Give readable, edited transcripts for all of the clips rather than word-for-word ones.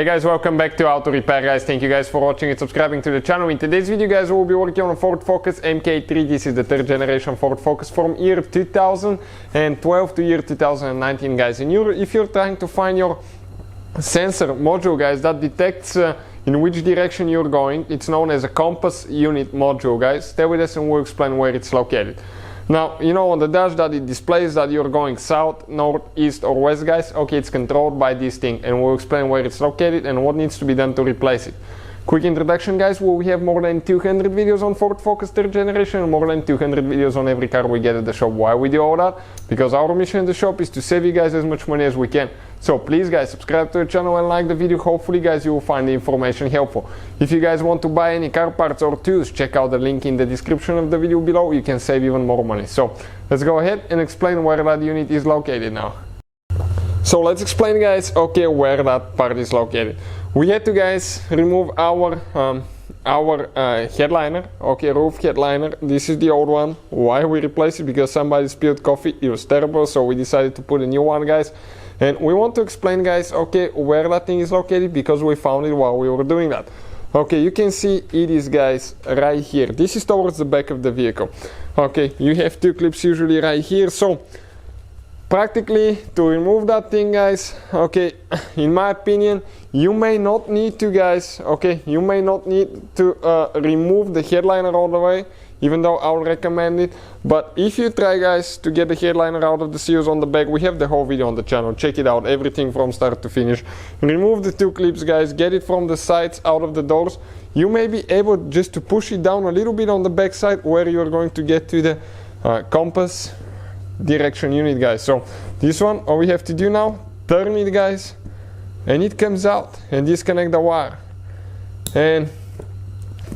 Guys, welcome back to Auto Repair guys. Thank you guys for watching and subscribing to the channel. In today's video guys, we will be working on a Ford Focus MK3. This is the third generation Ford Focus from year 2012 to year 2019 guys. And if you're trying to find your sensor module guys that detects in which direction you're going, it's known as a compass unit module guys. Stay with us and we'll explain where it's located. Now, you know on the dash that it displays that you're going south, north, east or west guys. Okay, it's controlled by this thing and we'll explain where it's located and what needs to be done to replace it. Quick introduction guys, we have more than 200 videos on Ford Focus 3rd generation and more than 200 videos on every car we get at the shop. Why we do all that? Because our mission in the shop is to save you guys as much money as we can. So please guys, subscribe to the channel and like the video. Hopefully guys, you will find the information helpful. If you guys want to buy any car parts or tools, check out the link in the description of the video below. You can save even more money. So let's go ahead and explain where that unit is located now. So let's explain guys, okay, where that part is located. We had to guys remove our headliner, okay, roof headliner. This is the old one. Why we replaced it? Because somebody spilled coffee. It was terrible, so we decided to put a new one guys. And we want to explain guys, okay, where that thing is located because we found it while we were doing that. Okay, you can see it is guys right here. This is towards the back of the vehicle. Okay, you have two clips usually right here. So practically to remove that thing guys, okay, in my opinion you may not need to guys, okay, you may not need to remove the headliner all the way, even though I would recommend it. But if you try guys to get the headliner out of the seals on the back, we have the whole video on the channel, check it out, everything from start to finish. Remove the two clips guys, get it from the sides out of the doors. You may be able just to push it down a little bit on the back side where you're going to get to the compass direction unit guys. So this one, all we have to do now, turn it guys and it comes out and disconnect the wire. And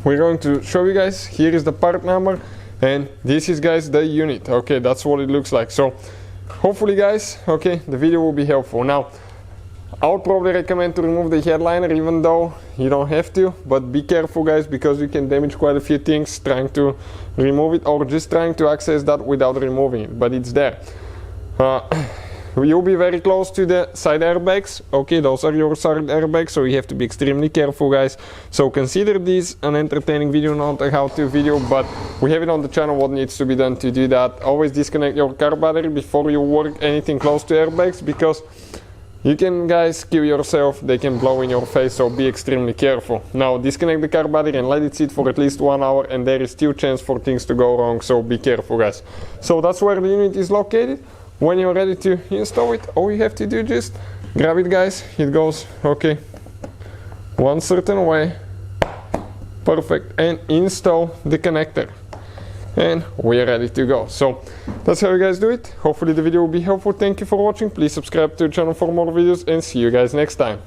we're going to show you guys, here is the part number and this is guys the unit. Okay, that's what it looks like. So hopefully guys, okay, the video will be helpful. Now I would probably recommend to remove the headliner even though you don't have to, but be careful guys because you can damage quite a few things trying to remove it or just trying to access that without removing it, but it's there. You'll be very close to the side airbags. Okay, those are your side airbags, so you have to be extremely careful guys. So consider this an entertaining video, not a how-to video, but we have it on the channel what needs to be done to do that. Always disconnect your car battery before you work anything close to airbags because you can guys kill yourself, they can blow in your face, so be extremely careful. Now disconnect the car battery and let it sit for at least 1 hour and there is still chance for things to go wrong, so be careful guys. So that's where the unit is located. When you're ready to install it, all you have to do just grab it guys, it goes, okay, one certain way, perfect, and install the connector. And we are ready to go. So that's how you guys do it. Hopefully the video will be helpful. Thank you for watching. Please subscribe to the channel for more videos and see you guys next time.